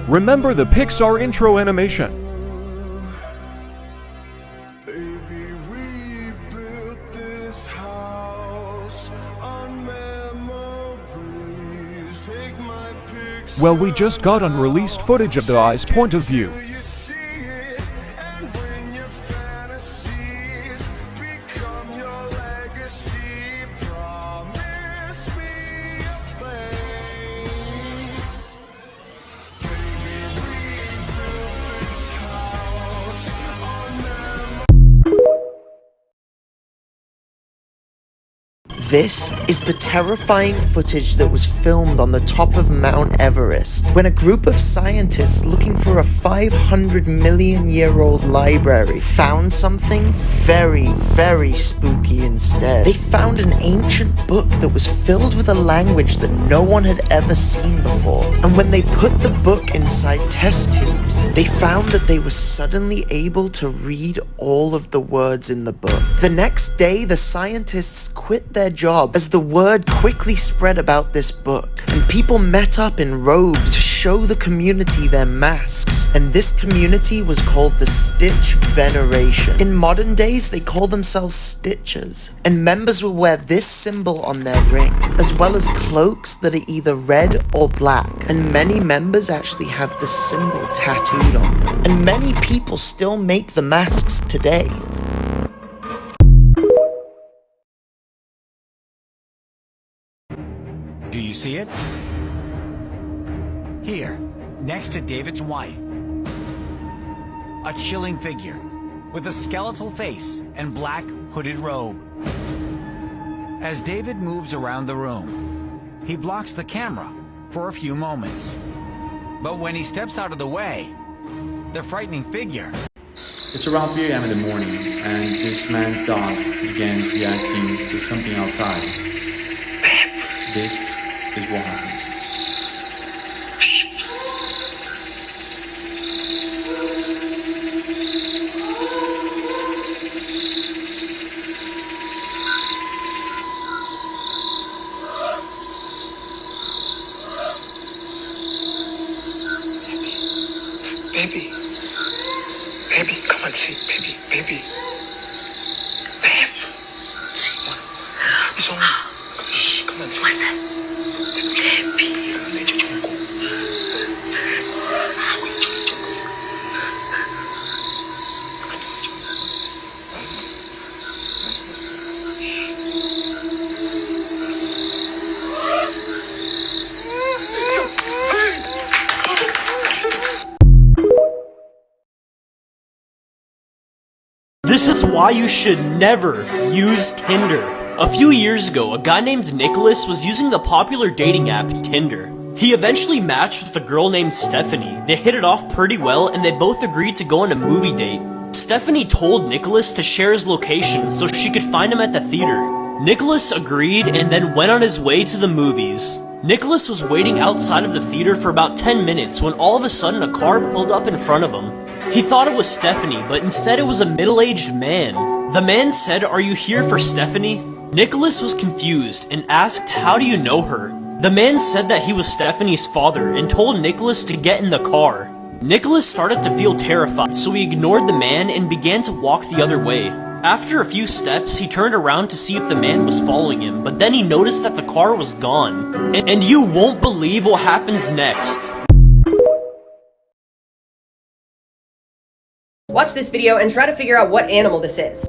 Remember the Pixar intro animation. Baby, we built this house on memories. Take my picture. Well, we just got unreleased footage of the eye's point of view. You see it, and when your fantasies become your legacy, promise me a place. Baby, we built this house on This is the terrifying footage that was filmed on the top of Mount Everest when a group of scientists looking for a 500 million year old library found something very, very spooky instead. They found an ancient book that was filled with a language that no one had ever seen before. And when they put the book inside test tubes, they found that they were suddenly able to read all of the words in the book. The next day, the scientists quit their job as the word quickly spread about this book, and people met up in robes to show the community their masks, and this community was called the Stitch Veneration. In modern days, they call themselves Stitchers, and members will wear this symbol on their ring, as well as cloaks that are either red or black, and many members actually have the symbol tattooed on them, and many people still make the masks today. Do you see it? Here, next to David's wife. A chilling figure with a skeletal face and black hooded robe. As David moves around the room, he blocks the camera for a few moments. But when he steps out of the way, the frightening figure... It's around 3 a.m. in the morning, and this man's dog begins reacting to something outside. This is what happens. Baby, baby, come on, see, baby, babe, see one. It's on. Shh, come on, see. What's that? Baby, 내 좋고. This is why you should never use Tinder. A few years ago, a guy named Nicholas was using the popular dating app Tinder. He eventually matched with a girl named Stephanie. They hit it off pretty well and they both agreed to go on a movie date. Stephanie told Nicholas to share his location so she could find him at the theater. Nicholas agreed and then went on his way to the movies. Nicholas was waiting outside of the theater for about 10 minutes when all of a sudden a car pulled up in front of him. He thought it was Stephanie, but instead it was a middle-aged man. The man said, "Are you here for Stephanie?" Nicholas was confused and asked, "How do you know her?" The man said that he was Stephanie's father and told Nicholas to get in the car. Nicholas started to feel terrified, so he ignored the man and began to walk the other way. After a few steps, he turned around to see if the man was following him, but then he noticed that the car was gone. And you won't believe what happens next. Watch this video and try to figure out what animal this is.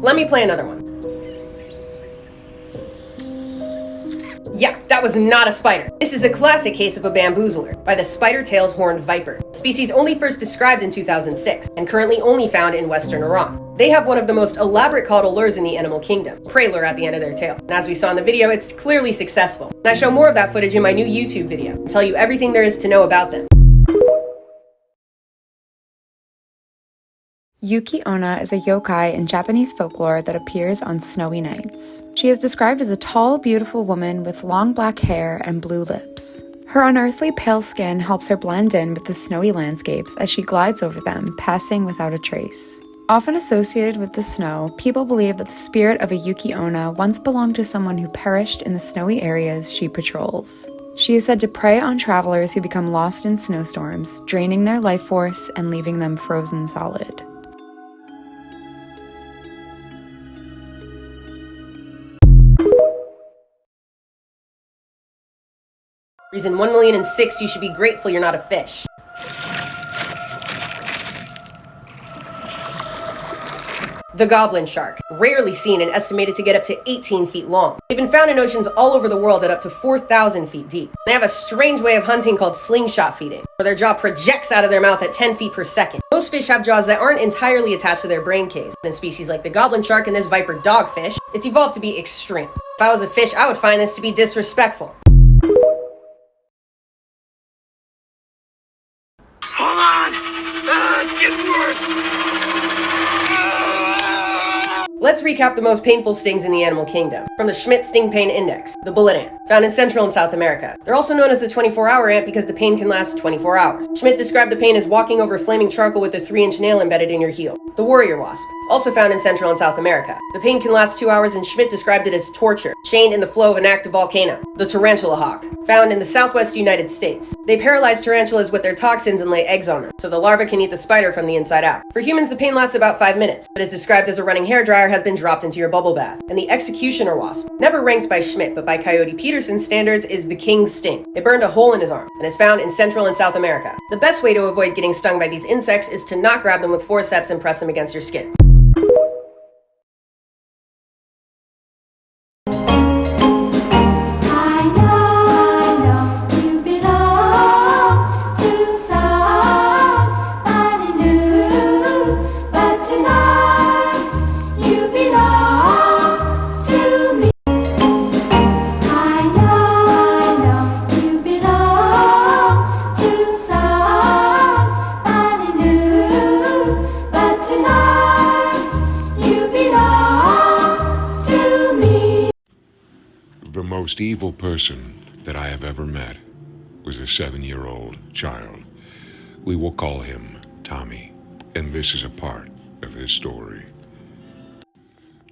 Let me play another one. Yeah, that was not a spider. This is a classic case of a bamboozler by the spider-tailed horned viper, species only first described in 2006 and currently only found in Western Iran. They have one of the most elaborate caudal lures in the animal kingdom, prey lure at the end of their tail. And as we saw in the video, it's clearly successful. And I show more of that footage in my new YouTube video and tell you everything there is to know about them. Yuki Onna is a yokai in Japanese folklore that appears on snowy nights. She is described as a tall, beautiful woman with long black hair and blue lips. Her unearthly pale skin helps her blend in with the snowy landscapes as she glides over them, passing without a trace. Often associated with the snow, people believe that the spirit of a Yuki Onna once belonged to someone who perished in the snowy areas she patrols. She is said to prey on travelers who become lost in snowstorms, draining their life force and leaving them frozen solid. Reason 1,000,006 you should be grateful you're not a fish. The goblin shark, rarely seen and estimated to get up to 18 feet long. They've been found in oceans all over the world at up to 4,000 feet deep. They have a strange way of hunting called slingshot feeding, where their jaw projects out of their mouth at 10 feet per second. Most fish have jaws that aren't entirely attached to their brain caves. In species like the goblin shark and this viper dogfish, it's evolved to be extreme. If I was a fish, I would find this to be disrespectful. Hold on! It's getting worse! Let's recap the most painful stings in the animal kingdom. From the Schmidt Sting Pain Index, the bullet ant, found in Central and South America. They're also known as the 24-hour ant because the pain can last 24 hours. Schmidt described the pain as walking over flaming charcoal with a 3-inch nail embedded in your heel. The warrior wasp, also found in Central and South America. The pain can last 2 hours and Schmidt described it as torture, chained in the flow of an active volcano. The tarantula hawk, found in the southwest United States. They paralyze tarantulas with their toxins and lay eggs on them, so the larva can eat the spider from the inside out. For humans, the pain lasts about 5 minutes, but is described as a running hairdryer has been dropped into your bubble bath. And the executioner wasp, never ranked by Schmidt but by Coyote Peterson's standards, is the king's sting. It burned a hole in his arm and is found in Central and South America. The best way to avoid getting stung by these insects is to not grab them with forceps and press them against your skin. The most evil person that I have ever met was a 7-year-old child. We will call him Tommy, and this is a part of his story.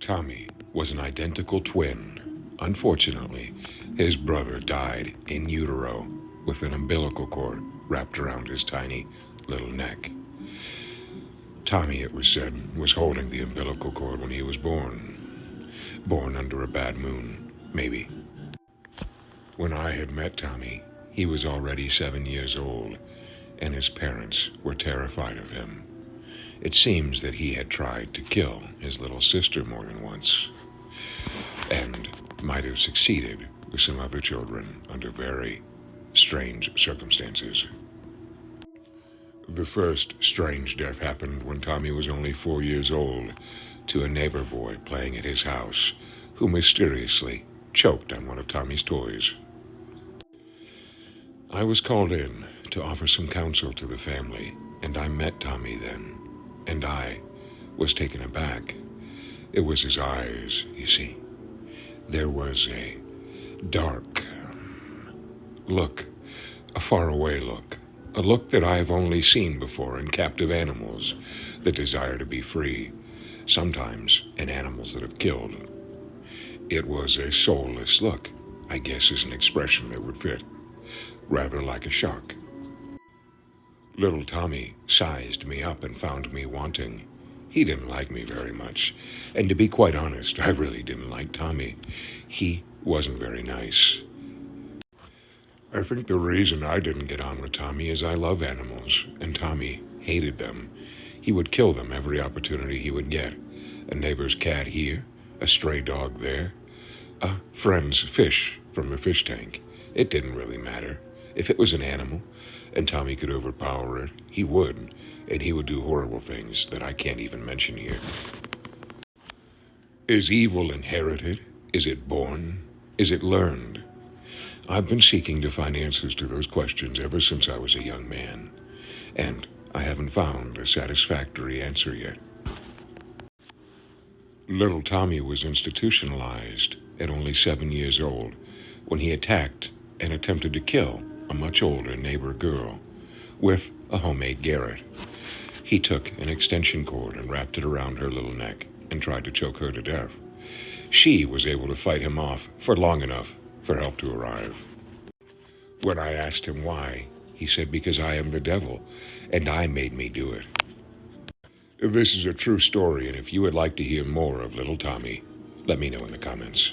Tommy was an identical twin. Unfortunately, his brother died in utero with an umbilical cord wrapped around his tiny little neck. Tommy, it was said, was holding the umbilical cord when he was born. Born under a bad moon, maybe. When I had met Tommy, he was already 7 years old, and his parents were terrified of him. It seems that he had tried to kill his little sister more than once, and might have succeeded with some other children under very strange circumstances. The first strange death happened when Tommy was only 4 years old to a neighbor boy playing at his house, who mysteriously choked on one of Tommy's toys. I was called in to offer some counsel to the family, and I met Tommy then, and I was taken aback. It was his eyes, you see. There was a dark look, a faraway look, a look that I have only seen before in captive animals that desire to be free, sometimes in animals that have killed. It was a soulless look, I guess is an expression that would fit, rather like a shark. Little Tommy sized me up and found me wanting. He didn't like me very much, and to be quite honest, I really didn't like Tommy. He wasn't very nice. I think the reason I didn't get on with Tommy is I love animals, and Tommy hated them. He would kill them every opportunity he would get. A neighbor's cat here, a stray dog there, a friend's fish from the fish tank. It didn't really matter. If it was an animal, and Tommy could overpower it, he would, and he would do horrible things that I can't even mention here. Is evil inherited? Is it born? Is it learned? I've been seeking to find answers to those questions ever since I was a young man, and I haven't found a satisfactory answer yet. Little Tommy was institutionalized at only 7 years old when he attacked and attempted to kill a much older neighbor girl with a homemade Garrett. He took an extension cord and wrapped it around her little neck and tried to choke her to death. She was able to fight him off for long enough for help to arrive. When I asked him why, he said, because I am the devil, and I made me do it. This is a true story, and if you would like to hear more of little Tommy, let me know in the comments.